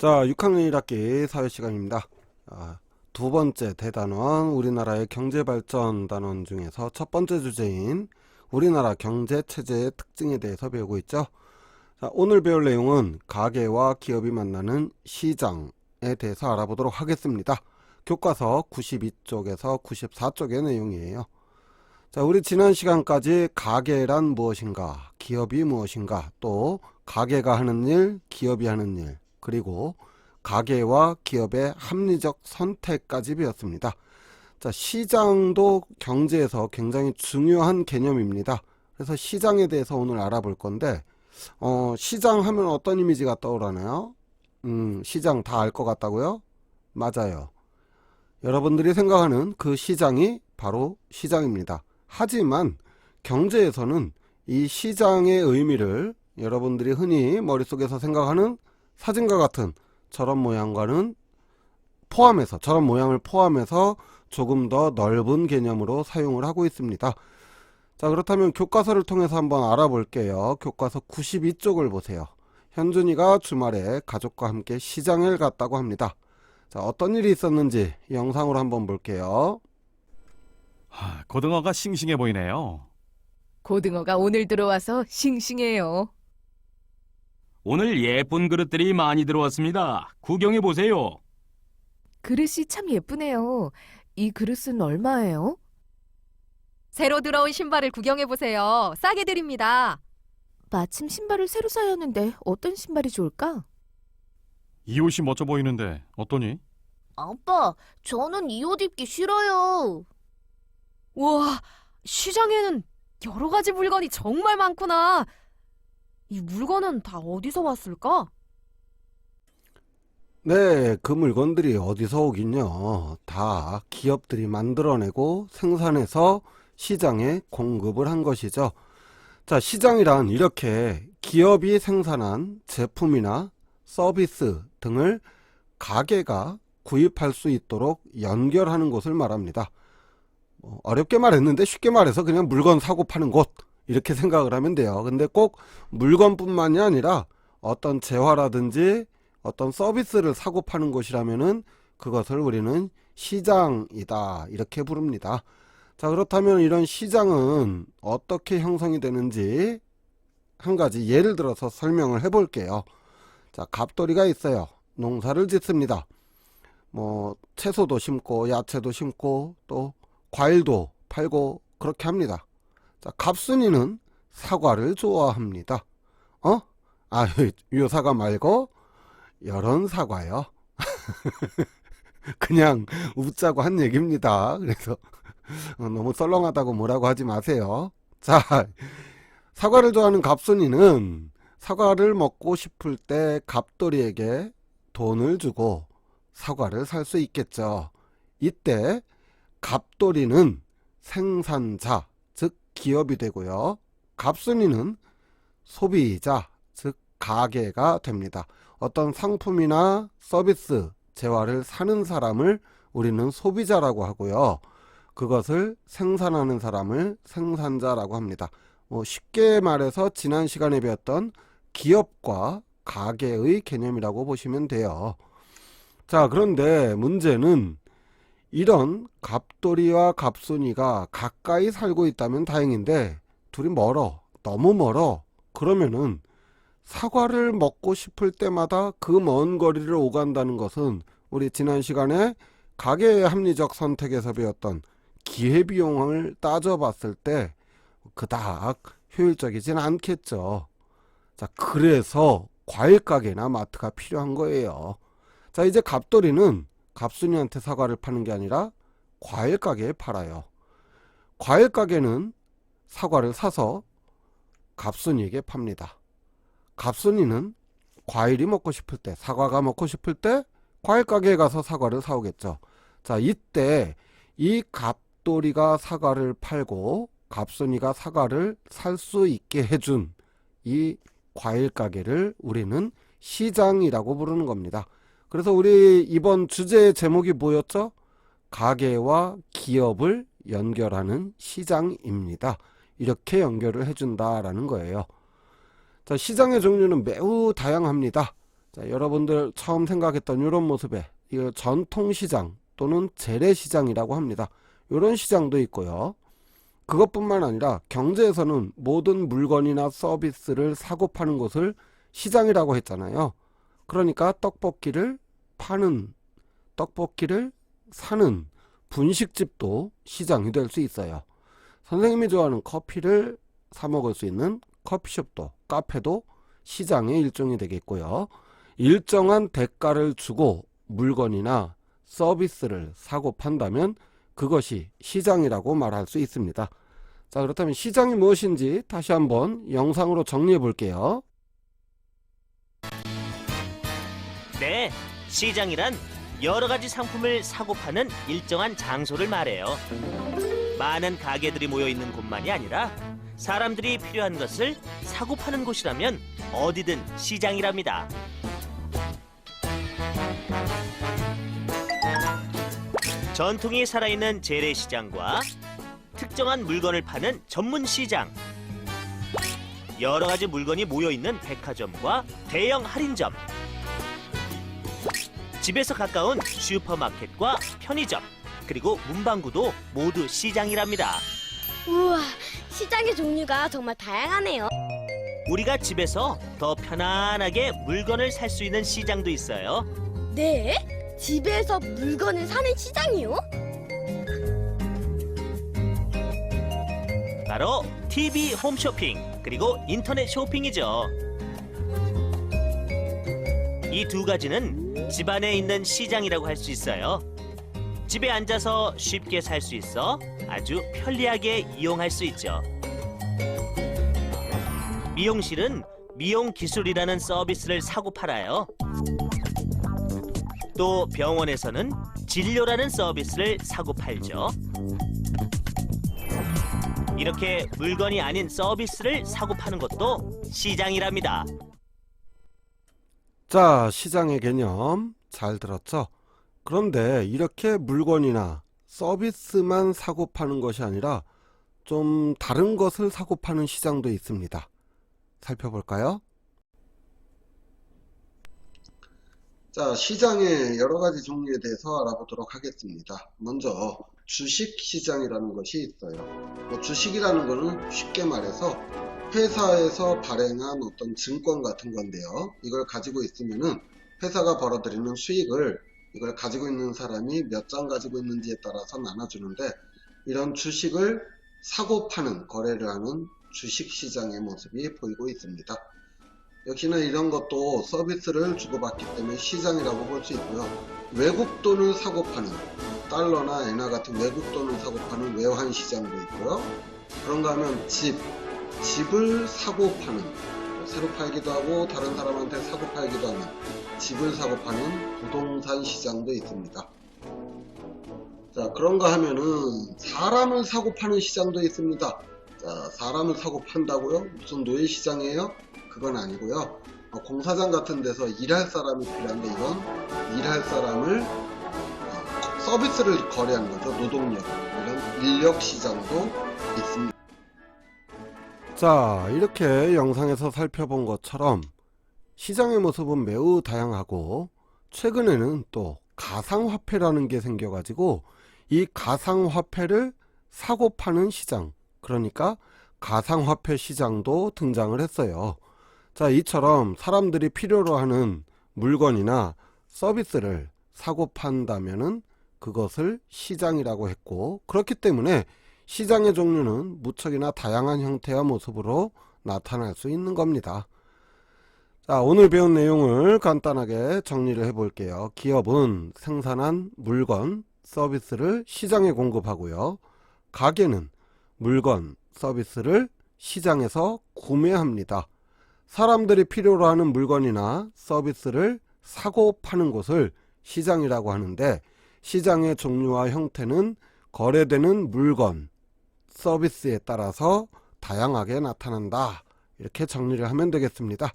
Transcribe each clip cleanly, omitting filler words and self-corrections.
자, 6학년 1학기 사회시간입니다. 두 번째 대단원 우리나라의 경제발전 단원 중에서 첫 번째 주제인 우리나라 경제체제의 특징에 대해서 배우고 있죠. 자, 오늘 배울 내용은 가계와 기업이 만나는 시장에 대해서 알아보도록 하겠습니다. 교과서 92쪽에서 94쪽의 내용이에요. 자, 우리 지난 시간까지 가계란 무엇인가, 기업이 무엇인가, 또 가계가 하는 일, 기업이 하는 일, 그리고 가계와 기업의 합리적 선택까지 배웠습니다. 자, 시장도 경제에서 굉장히 중요한 개념입니다. 그래서 시장에 대해서 오늘 알아볼 건데, 시장 하면 어떤 이미지가 떠오르나요? 시장 다 알 것 같다고요? 맞아요. 여러분들이 생각하는 그 시장이 바로 시장입니다. 하지만 경제에서는 이 시장의 의미를 여러분들이 흔히 머릿속에서 생각하는 사진과 같은 저런 모양과는 포함해서, 저런 모양을 포함해서 조금 더 넓은 개념으로 사용을 하고 있습니다. 자, 그렇다면 교과서를 통해서 한번 알아볼게요. 교과서 92쪽을 보세요. 현준이가 주말에 가족과 함께 시장을 갔다고 합니다. 자, 어떤 일이 있었는지 영상으로 한번 볼게요. 고등어가 싱싱해 보이네요. 고등어가 오늘 들어와서 싱싱해요. 오늘 예쁜 그릇들이 많이 들어왔습니다. 구경해 보세요. 그릇이 참 예쁘네요. 이 그릇은 얼마예요? 새로 들어온 신발을 구경해보세요. 싸게 드립니다. 마침 신발을 새로 사야 하는데 어떤 신발이 좋을까? 이 옷이 멋져 보이는데 어떠니? 아빠, 저는 이 옷 입기 싫어요. 우와, 시장에는 여러 가지 물건이 정말 많구나. 이 물건은 다 어디서 왔을까? 네, 그 물건들이 어디서 오긴요. 다 기업들이 만들어내고 생산해서 시장에 공급을 한 것이죠. 자, 시장이란 이렇게 기업이 생산한 제품이나 서비스 등을 가게가 구입할 수 있도록 연결하는 곳을 말합니다. 어렵게 말했는데 쉽게 말해서 그냥 물건 사고 파는 곳, 이렇게 생각을 하면 돼요. 근데 꼭 물건뿐만이 아니라 어떤 재화라든지 어떤 서비스를 사고 파는 곳이라면은 그것을 우리는 시장이다, 이렇게 부릅니다. 자, 그렇다면 이런 시장은 어떻게 형성이 되는지 한 가지 예를 들어서 설명을 해 볼게요. 자, 갑돌이가 있어요. 농사를 짓습니다. 채소도 심고 야채도 심고 또 과일도 팔고 그렇게 합니다. 자, 갑순이는 사과를 좋아합니다. 요 사과 말고 이런 사과요. 그냥 웃자고 한 얘기입니다. 그래서 너무 썰렁하다고 뭐라고 하지 마세요. 자, 사과를 좋아하는 갑순이는 사과를 먹고 싶을 때 갑돌이에게 돈을 주고 사과를 살 수 있겠죠. 이때 갑돌이는 생산자, 즉 기업이 되고요. 갑순이는 소비자, 즉 가게가 됩니다. 어떤 상품이나 서비스, 재화를 사는 사람을 우리는 소비자라고 하고요. 그것을 생산하는 사람을 생산자라고 합니다. 쉽게 말해서 지난 시간에 배웠던 기업과 가게의 개념이라고 보시면 돼요. 자, 그런데 문제는 이런 갑돌이와 갑순이가 가까이 살고 있다면 다행인데 둘이 멀어, 너무 멀어. 그러면은 사과를 먹고 싶을 때마다 그 먼 거리를 오간다는 것은 우리 지난 시간에 가계의 합리적 선택에서 배웠던 기회비용을 따져봤을 때 그닥 효율적이진 않겠죠. 자, 그래서 과일가게나 마트가 필요한 거예요. 자, 이제 갑돌이는 갑순이한테 사과를 파는 게 아니라 과일가게에 팔아요. 과일가게는 사과를 사서 갑순이에게 팝니다. 갑순이는 과일이 먹고 싶을 때, 사과가 먹고 싶을 때 과일가게에 가서 사과를 사오겠죠. 자, 이때 이 갑돌이가 사과를 팔고 갑순이가 사과를 살 수 있게 해준 이 과일가게를 우리는 시장이라고 부르는 겁니다. 그래서 우리 이번 주제의 제목이 뭐였죠? 가게와 기업을 연결하는 시장입니다. 이렇게 연결을 해준다라는 거예요. 자, 시장의 종류는 매우 다양합니다. 자, 여러분들 처음 생각했던 이런 모습에 이걸 전통시장 또는 재래시장이라고 합니다. 이런 시장도 있고요. 그것뿐만 아니라 경제에서는 모든 물건이나 서비스를 사고 파는 곳을 시장이라고 했잖아요. 그러니까 떡볶이를 파는, 떡볶이를 사는 분식집도 시장이 될 수 있어요. 선생님이 좋아하는 커피를 사 먹을 수 있는 커피숍도, 카페도 시장의 일종이 되겠고요. 일정한 대가를 주고 물건이나 서비스를 사고 판다면 그것이 시장이라고 말할 수 있습니다. 자, 그렇다면 시장이 무엇인지 다시 한번 영상으로 정리해 볼게요. 네, 시장이란 여러 가지 상품을 사고 파는 일정한 장소를 말해요. 많은 가게들이 모여 있는 곳만이 아니라 사람들이 필요한 것을 사고 파는 곳이라면 어디든 시장이랍니다. 전통이 살아있는 재래시장과 특정한 물건을 파는 전문 시장, 여러 가지 물건이 모여 있는 백화점과 대형 할인점, 집에서 가까운 슈퍼마켓과 편의점, 그리고 문방구도 모두 시장이랍니다. 우와, 시장의 종류가 정말 다양하네요. 우리가 집에서 더 편안하게 물건을 살 수 있는 시장도 있어요. 네? 집에서 물건을 사는 시장이요? 바로 TV 홈쇼핑 그리고 인터넷 쇼핑이죠. 이 두 가지는 집안에 있는 시장이라고 할 수 있어요. 집에 앉아서 쉽게 살 수 있어 아주 편리하게 이용할 수 있죠. 미용실은 미용 기술이라는 서비스를 사고 팔아요. 또 병원에서는 진료라는 서비스를 사고 팔죠. 이렇게 물건이 아닌 서비스를 사고 파는 것도 시장이랍니다. 자, 시장의 개념 잘 들었죠? 그런데 이렇게 물건이나 서비스만 사고 파는 것이 아니라 좀 다른 것을 사고 파는 시장도 있습니다. 살펴볼까요? 자, 시장의 여러 가지 종류에 대해서 알아보도록 하겠습니다. 먼저 주식시장이라는 것이 있어요. 주식이라는 것은 쉽게 말해서 회사에서 발행한 어떤 증권 같은 건데요. 이걸 가지고 있으면은 회사가 벌어들이는 수익을 이걸 가지고 있는 사람이 몇 장 가지고 있는지에 따라서 나눠주는데, 이런 주식을 사고 파는 거래를 하는 주식시장의 모습이 보이고 있습니다. 역시나 이런 것도 서비스를 주고받기 때문에 시장이라고 볼 수 있고요. 외국 돈을 사고 파는 달러나 엔화 같은 외국 돈을 사고 파는 외환시장도 있고요. 그런가 하면 집을 사고 파는, 새로 팔기도 하고 다른 사람한테 사고 팔기도 하는 집을 사고 파는 부동산 시장도 있습니다. 자, 그런가 하면은 사람을 사고 파는 시장도 있습니다. 자, 사람을 사고 판다고요? 무슨 노예시장이에요? 그건 아니고요. 공사장 같은 데서 일할 사람이 필요한데 이건 일할 사람을 서비스를 거래하는 거죠. 노동력, 이런 인력 시장도 있습니다. 자, 이렇게 영상에서 살펴본 것처럼 시장의 모습은 매우 다양하고, 최근에는 또 가상화폐라는 게 생겨가지고 이 가상화폐를 사고 파는 시장, 그러니까 가상화폐 시장도 등장을 했어요. 자, 이처럼 사람들이 필요로 하는 물건이나 서비스를 사고 판다면은 그것을 시장이라고 했고, 그렇기 때문에 시장의 종류는 무척이나 다양한 형태와 모습으로 나타날 수 있는 겁니다. 자, 오늘 배운 내용을 간단하게 정리를 해 볼게요. 기업은 생산한 물건, 서비스를 시장에 공급하고요. 가게는 물건, 서비스를 시장에서 구매합니다. 사람들이 필요로 하는 물건이나 서비스를 사고 파는 곳을 시장이라고 하는데, 시장의 종류와 형태는 거래되는 물건, 서비스에 따라서 다양하게 나타난다. 이렇게 정리를 하면 되겠습니다.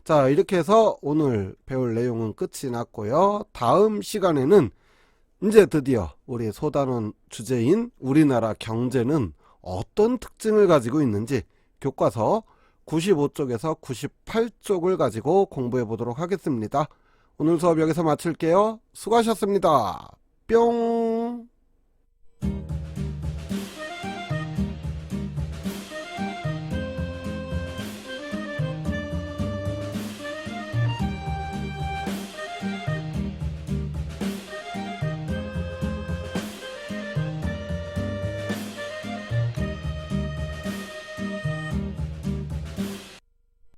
자, 이렇게 해서 오늘 배울 내용은 끝이 났고요. 다음 시간에는 이제 드디어 우리 소단원 주제인 우리나라 경제는 어떤 특징을 가지고 있는지 교과서 95쪽에서 98쪽을 가지고 공부해 보도록 하겠습니다. 오늘 수업 여기서 마칠게요. 수고하셨습니다. 뿅.